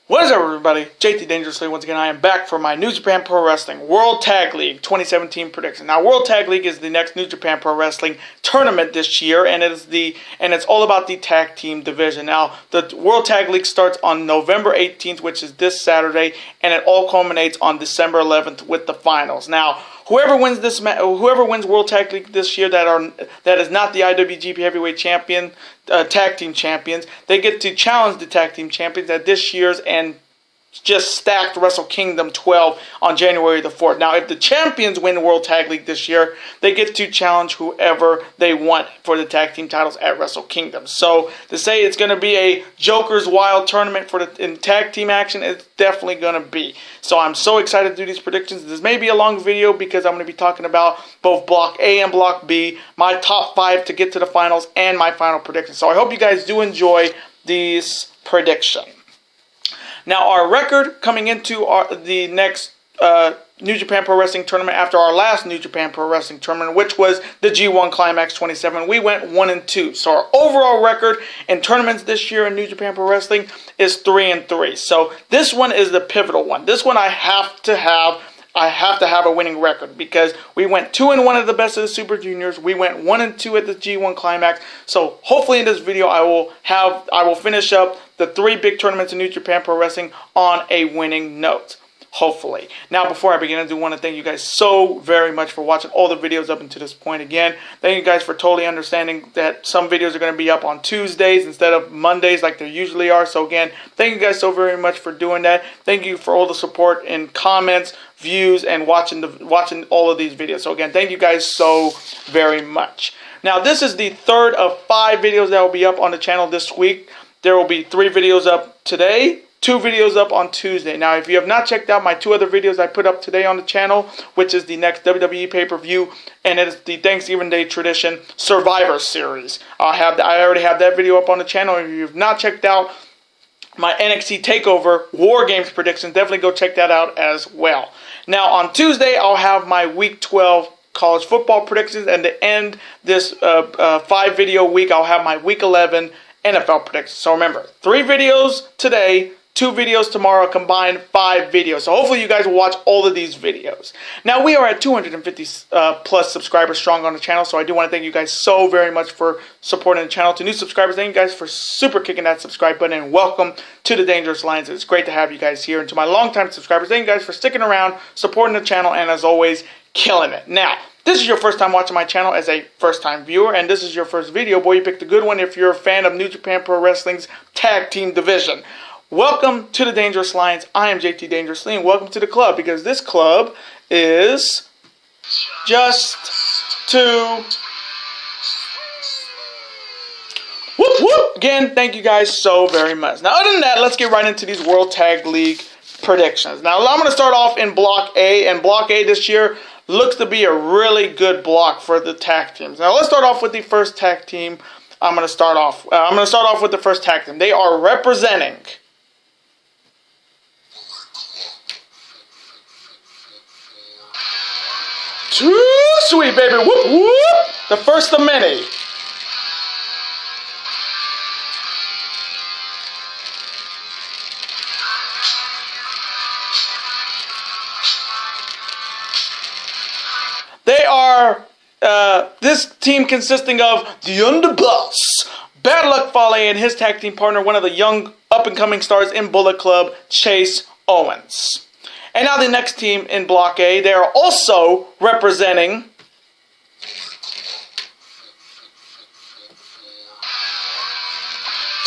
What is up, everybody? JT Dangerously. Once again, I am back for my New Japan Pro Wrestling World Tag League 2017 prediction. Now, World Tag League is the next New Japan Pro Wrestling tournament this year, and it's all about the tag team division. Now, the World Tag League starts on November 18th, which is this Saturday, and it all culminates on December 11th with the finals. Now, whoever wins World Tag League this year that is not the IWGP Heavyweight Champion, tag team champions, they get to challenge the tag team champions at this year's and just stacked Wrestle Kingdom 12 on January the 4th. Now, if the champions win the World Tag League this year, they get to challenge whoever they want for the tag team titles at Wrestle Kingdom. So, to say it's going to be a Joker's Wild tournament in tag team action, it's definitely going to be. So, I'm so excited to do these predictions. This may be a long video because I'm going to be talking about both Block A and Block B, my top 5 to get to the finals, and my final prediction. So, I hope you guys do enjoy these predictions. Now, our record coming into the next New Japan Pro Wrestling tournament after our last New Japan Pro Wrestling tournament, which was the G1 Climax 27, we went 1-2. So our overall record in tournaments this year in New Japan Pro Wrestling is 3-3. So this one is the pivotal one. This one I have to have a winning record because we went 2-1 at the Best of the Super Juniors. We went 1-2 at the G1 Climax. So hopefully in this video I will finish up the 3 big tournaments in New Japan Pro Wrestling on a winning note. Hopefully. Now, before I begin, I do want to thank you guys so very much for watching all the videos up until this point. Again, thank you guys for totally understanding that some videos are going to be up on Tuesdays instead of Mondays like they usually are. So again, thank you guys so very much for doing that. Thank you for all the support and comments, views, and watching all of these videos. So again, thank you guys so very much. Now, this is the third of 5 videos that will be up on the channel this week. There will be 3 videos up today, 2 videos up on Tuesday. Now, if you have not checked out my 2 other videos I put up today on the channel, which is the next WWE pay-per-view, and it is the Thanksgiving Day Tradition Survivor Series. I already have that video up on the channel. If you have not checked out my NXT TakeOver War Games predictions, definitely go check that out as well. Now, on Tuesday, I'll have my Week 12 college football predictions, and to end this 5-video week, I'll have my Week 11 NFL predictions. So remember, 3 videos today, 2 videos tomorrow, combined 5 videos. So hopefully you guys will watch all of these videos. Now, we are at 250 plus subscribers strong on the channel, so I do want to thank you guys so very much for supporting the channel. To new subscribers, thank you guys for super kicking that subscribe button, and welcome to the Dangerous Alliance. It's great to have you guys here. And to my longtime subscribers, thank you guys for sticking around, supporting the channel, and as always, killing it. Now, this is your first time watching my channel as a first-time viewer, and this is your first video. Boy, you picked a good one if you're a fan of New Japan Pro Wrestling's tag team division. Welcome to the Dangerous Alliance. I am JT Dangerously, and welcome to the club, because this club is just to whoop whoop. Again, thank you guys so very much. Now, other than that, let's get right into these World Tag League predictions. Now, I'm going to start off in Block A, and Block A this year looks to be a really good block for the tag teams. Now, let's start off with the first tag team. I'm going to start off with the first tag team. They are representing Too Sweet, baby. Whoop, whoop. The first of many. They are, this team consisting of the Underboss, Bad Luck Fale, and his tag team partner, one of the young up-and-coming stars in Bullet Club, Chase Owens. And now the next team in Block A, they are also representing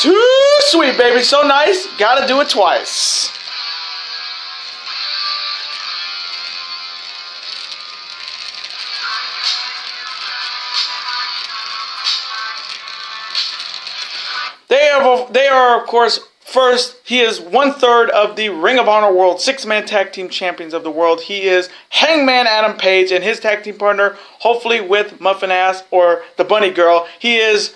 Too Sweet, baby. So nice, gotta do it twice. They are, of course, first, he is 1/3 of the Ring of Honor World 6-man tag team champions of the world. He is Hangman Adam Page, and his tag team partner, hopefully with Muffin Ass or the Bunny Girl, he is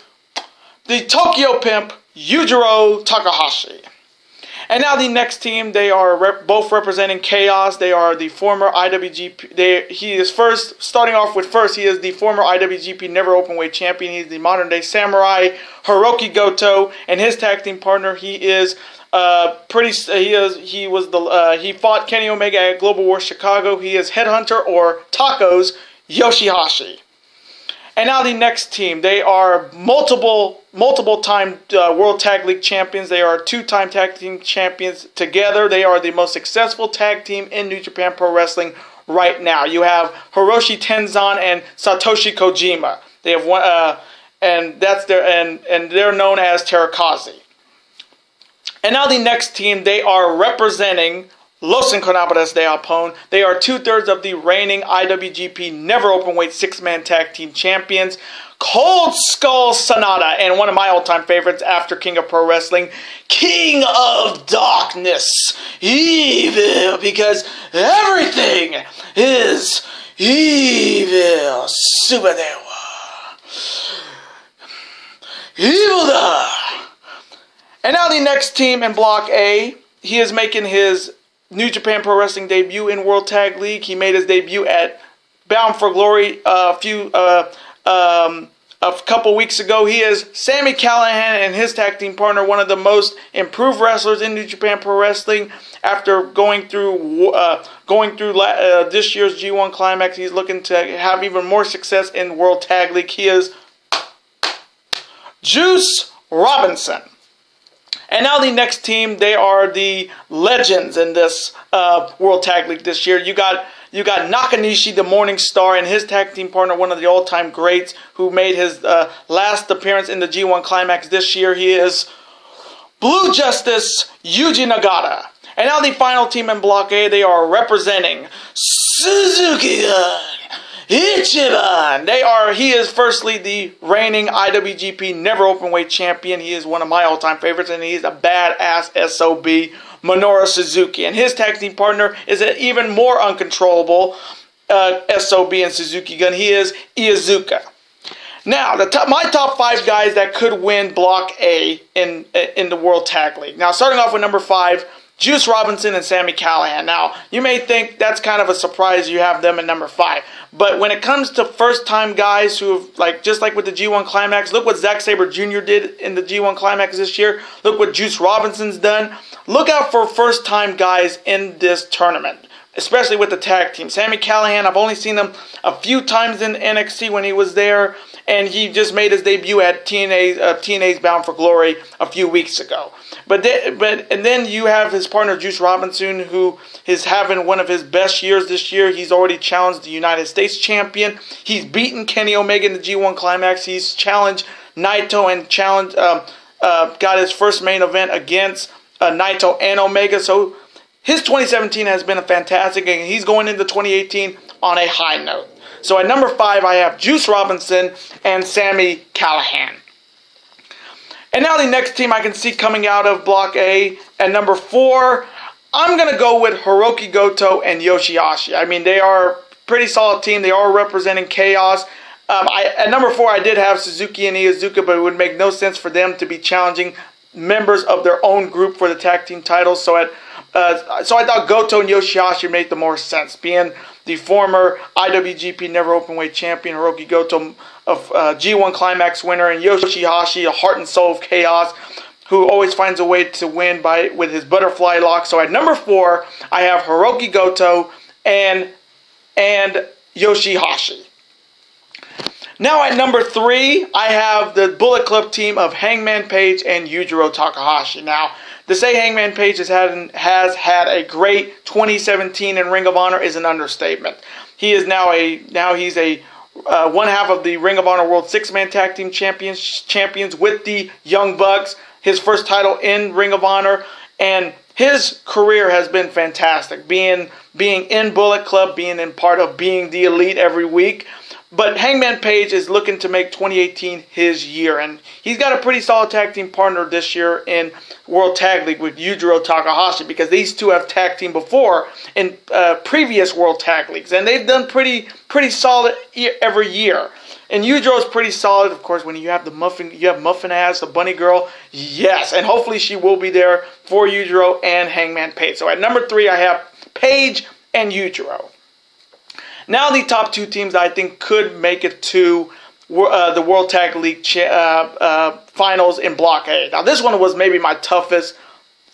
the Tokyo Pimp, Yujiro Takahashi. And now the next team, they are both representing Chaos. They are the former IWGP. He is starting off with he is the former IWGP Never Openweight champion. He's the modern day samurai, Hiroki Goto, and his tag team partner. He is he fought Kenny Omega at Global War Chicago. He is Headhunter or Tacos Yoshihashi. And now the next team, they are multiple-time World Tag League champions. They are 2-time tag team champions together. They are the most successful tag team in New Japan Pro Wrestling right now. You have Hiroshi Tenzan and Satoshi Kojima. They have one, and they're known as Terakazi. And now the next team, they are representing Los Incarnables de Japón. They are 2/3 of the reigning IWGP Never Openweight 6-man tag team champions, Cold Skull Sanada, and one of my all-time favorites after King of Pro Wrestling, King of Darkness, Evil, because everything is evil. Subadewa. Evil da. And now the next team in Block A, he is making his New Japan Pro Wrestling debut in World Tag League. He made his debut at Bound for Glory a couple weeks ago. He is Sami Callihan and his tag team partner, one of the most improved wrestlers in New Japan Pro Wrestling. After going through this year's G1 Climax, he's looking to have even more success in World Tag League. He is Juice Robinson. And now the next team, they are the legends in this World Tag League this year. You got Nakanishi, the Morning Star, and his tag team partner, one of the all-time greats, who made his last appearance in the G1 Climax this year. He is Blue Justice, Yuji Nagata. And now the final team in Block A, they are representing Suzuki-gun Ichiban. He is firstly the reigning IWGP Never Openweight champion. He is one of my all-time favorites, and he's a badass SOB, Minoru Suzuki. And his tag team partner is an even more uncontrollable SOB and Suzuki Gun. He is Iizuka. Now, my top 5 guys that could win Block A in the World Tag League. Now, starting off with number 5, Juice Robinson and Sami Callihan. Now, you may think that's kind of a surprise you have them in number 5. But when it comes to first-time guys who have, just like with the G1 Climax, look what Zack Sabre Jr. did in the G1 Climax this year. Look what Juice Robinson's done. Look out for first-time guys in this tournament, especially with the tag team. Sami Callihan, I've only seen him a few times in NXT when he was there, and he just made his debut at TNA's Bound for Glory a few weeks ago. And then you have his partner Juice Robinson, who is having one of his best years this year. He's already challenged the United States champion. He's beaten Kenny Omega in the G1 Climax. He's challenged Naito and got his first main event against Naito and Omega. So his 2017 has been fantastic, and he's going into 2018 on a high note. So at number 5, I have Juice Robinson and Sami Callihan. And now the next team I can see coming out of Block A, at number 4, I'm going to go with Hiroki Goto and Yoshihashi. I mean, they are a pretty solid team. They are representing Chaos. At number 4, I did have Suzuki and Iizuka, but it would make no sense for them to be challenging members of their own group for the tag team titles. So I thought Goto and Yoshihashi made the more sense, being the former IWGP Never Openweight champion, Hiroki Goto, of G1 Climax winner, and Yoshihashi, a heart and soul of Chaos, who always finds a way to win with his butterfly lock. So at number 4, I have Hiroki Goto and Yoshihashi. Now at number 3, I have the Bullet Club team of Hangman Page and Yujiro Takahashi. Now, to say Hangman Page has had a great 2017 in Ring of Honor is an understatement. He is he's one half of the Ring of Honor World 6-Man Tag Team champions with the Young Bucks. His first title in Ring of Honor, and his career has been fantastic. Being in Bullet Club, being in part of being the Elite every week. But Hangman Page is looking to make 2018 his year, and he's got a pretty solid tag team partner this year in World Tag League with Yujiro Takahashi, because these two have tag team before in previous World Tag Leagues, and they've done pretty solid every year. And Yujiro is pretty solid, of course. When you have Muffin Ass, the Bunny Girl, yes, and hopefully she will be there for Yujiro and Hangman Page. So at number 3, I have Page and Yujiro. Now the top 2 teams that I think could make it to the World Tag League finals in Block A. Now this one was maybe my toughest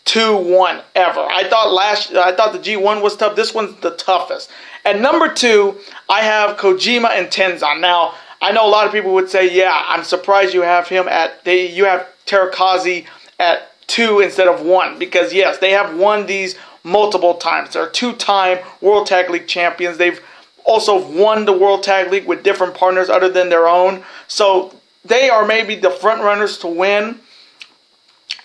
2-1 ever. I thought the G1 was tough. This one's the toughest. At number 2, I have Kojima and Tenzan. Now, I know a lot of people would say, yeah, I'm surprised you have him you have Terakazi at 2 instead of 1. Because, yes, they have won these multiple times. They're 2-time World Tag League champions. They've also won the World Tag League with different partners other than their own. So, they are maybe the front runners to win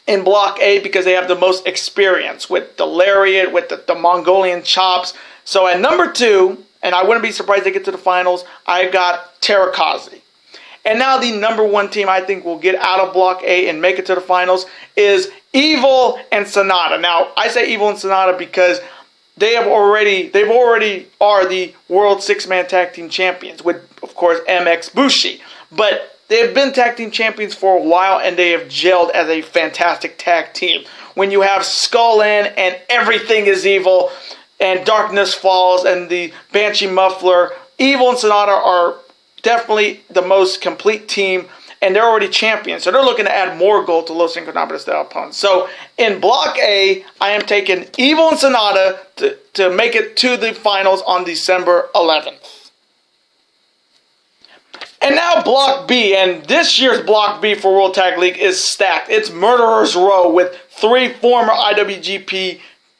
in Block A because they have the most experience with the lariat, with the Mongolian chops. So at number 2, and I wouldn't be surprised they get to the finals, I got Terakazi. And now the number 1 team I think will get out of Block A and make it to the finals is Evil and Sonata. Now, I say Evil and Sonata because they already are the World 6-Man Tag Team Champions with, of course, MX Bushi. But they have been tag team champions for a while, and they have gelled as a fantastic tag team. When you have Skull in and everything is evil, and Darkness Falls, and the Banshee Muffler, Evil and Sonata are definitely the most complete team, and they're already champions. So they're looking to add more gold to Los Ingobernables de opponents. So in Block A, I am taking Evil and Sonata to make it to the finals on December 11th. And now Block B, and this year's Block B for World Tag League is stacked. It's Murderer's Row with 3 former IWGP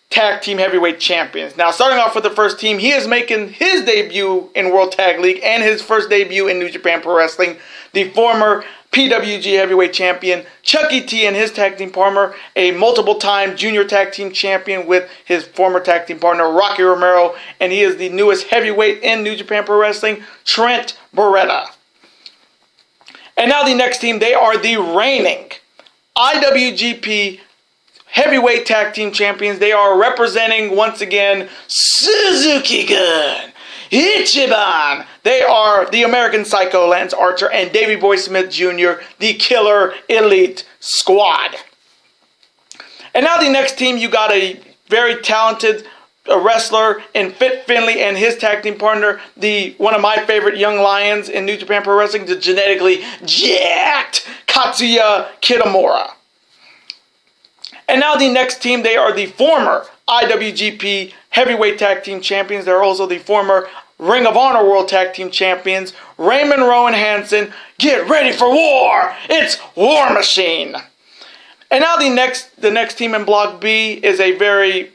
Tag Team Heavyweight Champions. Now, starting off with the first team, he is making his debut in World Tag League and his first debut in New Japan Pro Wrestling. The former PWG Heavyweight Champion, Chucky T and his tag team partner, a multiple-time Junior Tag Team Champion with his former tag team partner, Rocky Romero, and he is the newest heavyweight in New Japan Pro Wrestling, Trent Beretta. And now the next team, they are the reigning IWGP Heavyweight Tag Team Champions. They are representing, once again, Suzuki-gun, Ichiban. They are the American Psycho, Lance Archer, and Davey Boy Smith Jr., the Killer Elite Squad. And now the next team, you got a very talented wrestler in Fit Finlay and his tag team partner, one of my favorite young lions in New Japan Pro Wrestling, the genetically jacked Katsuya Kitamura. And now the next team, they are the former IWGP Heavyweight Tag Team Champions. They're also the former Ring of Honor World Tag Team Champions, Raymond Rowan Hansen. Get ready for war! It's War Machine. And now the next team in Block B is a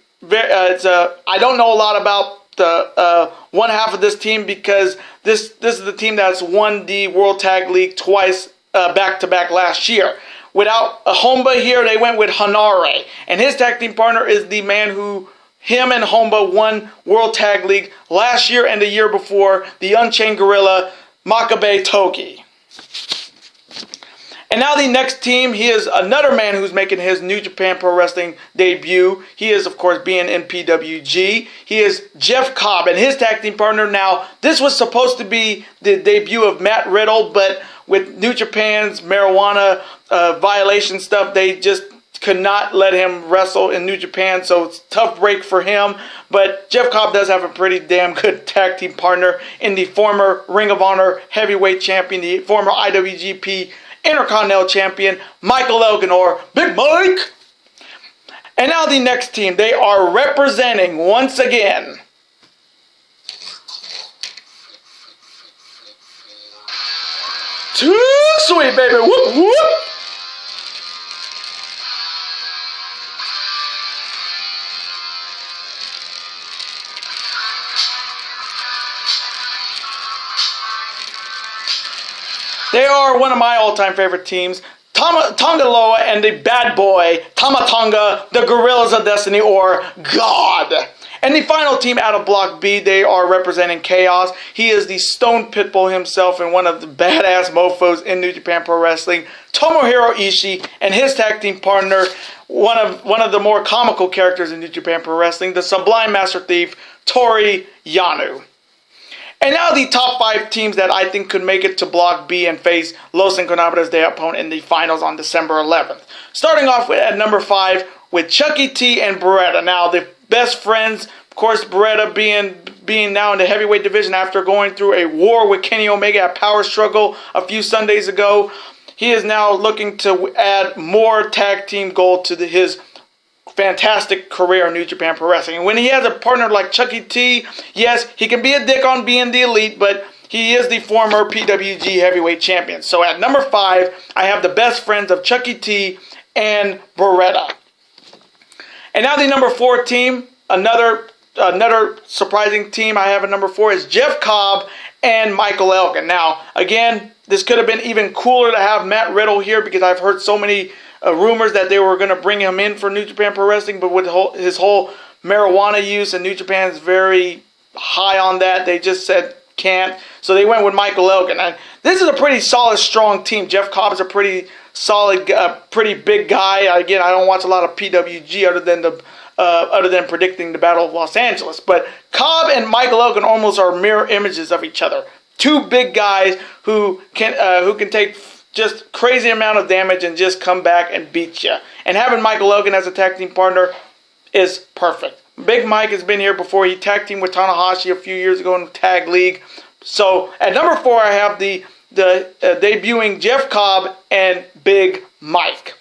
I don't know a lot about the one half of this team because this is the team that's won the World Tag League twice back-to-back last year. Without a Homba here, they went with Hanare. And his tag team partner is the man him and Homba won World Tag League last year and the year before, the Unchained Gorilla, Makabe Togi. And now the next team, he is another man who's making his New Japan Pro Wrestling debut. He is, of course, being in PWG. He is Jeff Cobb and his tag team partner. Now, this was supposed to be the debut of Matt Riddle, but with New Japan's marijuana violation stuff, they just could not let him wrestle in New Japan, so it's a tough break for him. But Jeff Cobb does have a pretty damn good tag team partner in the former Ring of Honor Heavyweight Champion, the former IWGP Intercontinental Champion, Michael Elginor, Big Mike. And now the next team, they are representing once again Too Sweet, baby. Whoop, whoop. They are one of my all-time favorite teams. Tongaloa and the bad boy, Tamatonga, the Gorillas of Destiny, or God. And the final team out of Block B, they are representing Chaos. He is the Stone Pitbull himself and one of the badass mofos in New Japan Pro Wrestling, Tomohiro Ishii, and his tag team partner, one of the more comical characters in New Japan Pro Wrestling, the Sublime Master Thief, Tori Yano. And now the top 5 teams that I think could make it to Block B and face Los Incontables de Japón in the finals on December 11th. Starting off at number 5 with Chucky T and Beretta. Now, the best friends, of course, Beretta being now in the heavyweight division after going through a war with Kenny Omega at Power Struggle a few Sundays ago. He is now looking to add more tag team gold to his fantastic career in New Japan Pro Wrestling. And when he has a partner like Chucky T, yes, he can be a dick on being the elite, but he is the former PWG heavyweight champion. So at number 5, I have the best friends of Chucky T and Beretta. And now the number 4 team, another surprising team I have at number 4 is Jeff Cobb and Michael Elgin. Now, again, this could have been even cooler to have Matt Riddle here because I've heard so many rumors that they were going to bring him in for New Japan Pro Wrestling, but with his whole marijuana use, and New Japan is very high on that, they just said can't. So they went with Michael Elgin. And this is a pretty solid, strong team. Jeff Cobb is a pretty solid, pretty big guy. Again, I don't watch a lot of PWG other than predicting the Battle of Los Angeles. But Cobb and Michael Elgin almost are mirror images of each other. Two big guys who can take just crazy amount of damage and just come back and beat you. And having Michael Elgin as a tag team partner is perfect. Big Mike has been here before. He tag teamed with Tanahashi a few years ago in the Tag League. So at number 4, I have the debuting Jeff Cobb and Big Mike.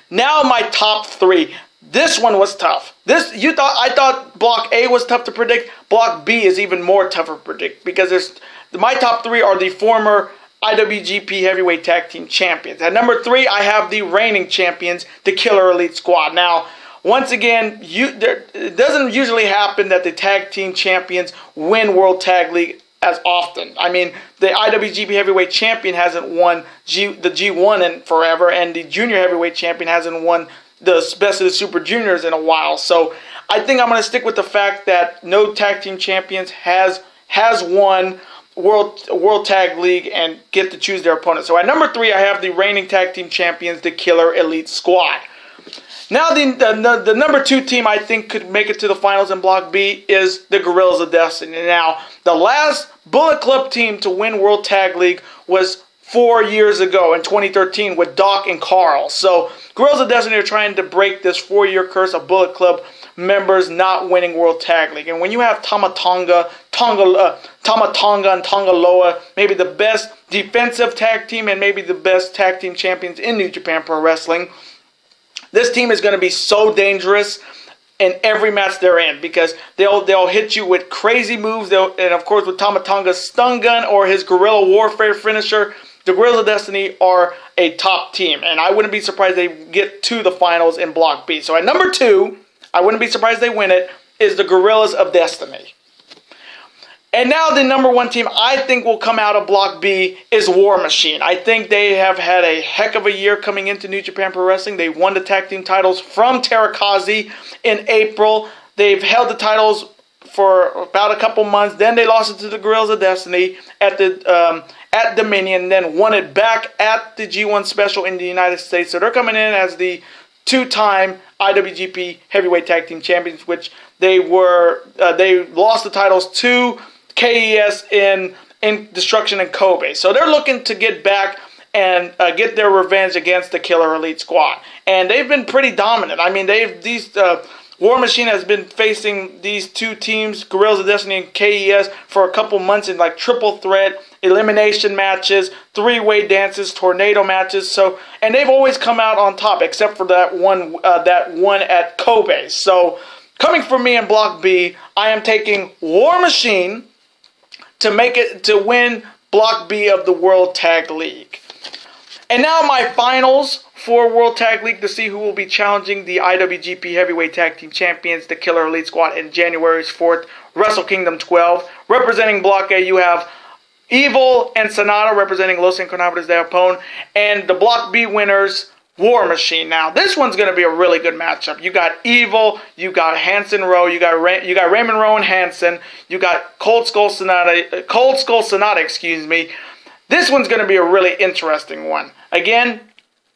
Now my top 3. This one was tough. I thought Block A was tough to predict. Block B is even more tougher to predict because my top 3 are the former IWGP Heavyweight Tag Team Champions. At number 3, I have the reigning champions, the Killer Elite Squad. Now, once again, it doesn't usually happen that the tag team champions win World Tag League as often. I mean, the IWGP Heavyweight Champion hasn't won the G1 in forever, and the Junior Heavyweight Champion hasn't won the Best of the Super Juniors in a while. So I think I'm going to stick with the fact that no tag team champions has won World Tag League and get to choose their opponent. So at number 3, I have the reigning tag team champions, the Killer Elite Squad. Now the number 2 team I think could make it to the finals in Block B is the Guerrillas of Destiny. Now, the last Bullet Club team to win World Tag League was 4 years ago in 2013 with Doc and Carl. So Guerrillas of Destiny are trying to break this 4-year curse of Bullet Club members not winning World Tag League. And when you have Tama Tonga, and Tonga Loa, maybe the best defensive tag team and maybe the best tag team champions in New Japan Pro Wrestling, this team is going to be so dangerous in every match they're in because they'll hit you with crazy moves. And of course with Tama Tonga's stun gun or his guerrilla warfare finisher, the Guerrillas of Destiny are a top team. And I wouldn't be surprised they get to the finals in Block B. So at number 2, I wouldn't be surprised they win it, is the Guerrillas of Destiny. And now the number 1 team I think will come out of Block B is War Machine. I think they have had a heck of a year coming into New Japan Pro Wrestling. They won the tag team titles from Terakazi in April. They've held the titles for about a couple months. Then they lost it to the Guerrillas of Destiny at Dominion, then won it back at the G1 Special in the United States. So they're coming in as the 2-time IWGP Heavyweight Tag Team Champions, which they lost the titles to KES in Destruction and Kobe. So they're looking to get back and get their revenge against the Killer Elite Squad. And they've been pretty dominant. I mean, War Machine has been facing these 2 teams, Guerrillas of Destiny and KES, for a couple months in like triple threat, elimination matches, 3-way dances, tornado matches. So, and they've always come out on top, except for that one at Kobe. So, coming from me in Block B, I am taking War Machine to win Block B of the World Tag League. And now my finals for World Tag League to see who will be challenging the IWGP Heavyweight Tag Team Champions, the Killer Elite Squad, in January's 4th, Wrestle Kingdom 12. Representing Block A, you have Evil and Sonata representing Los Incontables de Japón, and the Block B winners, War Machine. Now, this one's going to be a really good matchup. You got Evil, you got Hanson Rowe, you got Raymond Rowe and Hanson, you got Cold Skull Sonata, excuse me. This one's going to be a really interesting one. Again,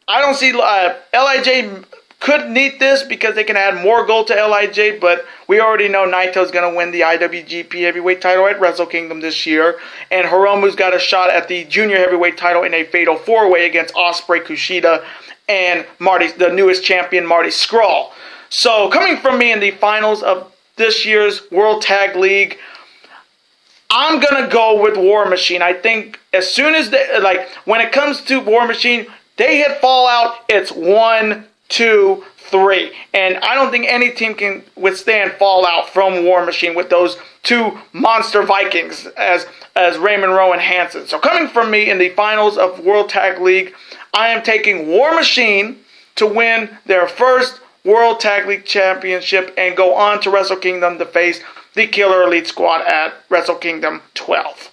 I don't see LIJ could need this because they can add more gold to LIJ, but we already know Naito's going to win the IWGP Heavyweight title at Wrestle Kingdom this year, and Hiromu's got a shot at the Junior Heavyweight title in a Fatal 4-Way against Ospreay, Kushida, and the newest champion, Marty Scurll. So, coming from me in the finals of this year's World Tag League, I'm going to go with War Machine. I think as soon as when it comes to War Machine, they hit Fallout, it's 1, 2, 3. And I don't think any team can withstand Fallout from War Machine with those two monster Vikings as Raymond Rowan Hansen. So coming from me in the finals of World Tag League, I am taking War Machine to win their first World Tag League Championship and go on to Wrestle Kingdom to face the Killer Elite Squad at Wrestle Kingdom 12.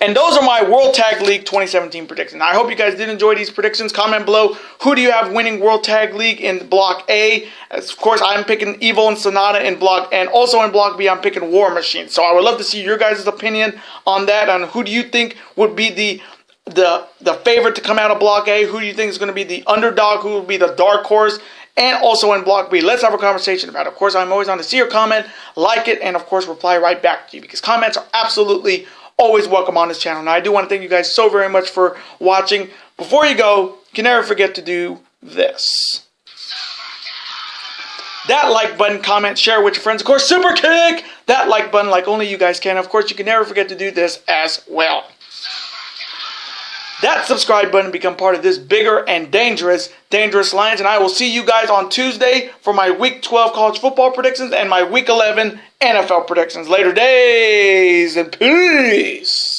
And those are my World Tag League 2017 predictions. I hope you guys did enjoy these predictions. Comment below, who do you have winning World Tag League in Block A? Of course, I'm picking Evil and Sonata in Block, and also in Block B, I'm picking War Machine. So I would love to see your guys' opinion on that, on who do you think would be the favorite to come out of Block A? Who do you think is going to be the underdog? Who will be the dark horse? And also in Block B, let's have a conversation about it. Of course, I'm always on to see your comment, like it, and of course, reply right back to you, because comments are absolutely always welcome on this channel. Now, I do want to thank you guys so very much for watching. Before you go, you can never forget to do this. That like button, comment, share with your friends. Of course, super kick that like button like only you guys can. Of course, you can never forget to do this as well. That subscribe button, become part of this bigger and dangerous Lions. And I will see you guys on Tuesday for my Week 12 college football predictions and my Week 11 NFL predictions. Later days and peace.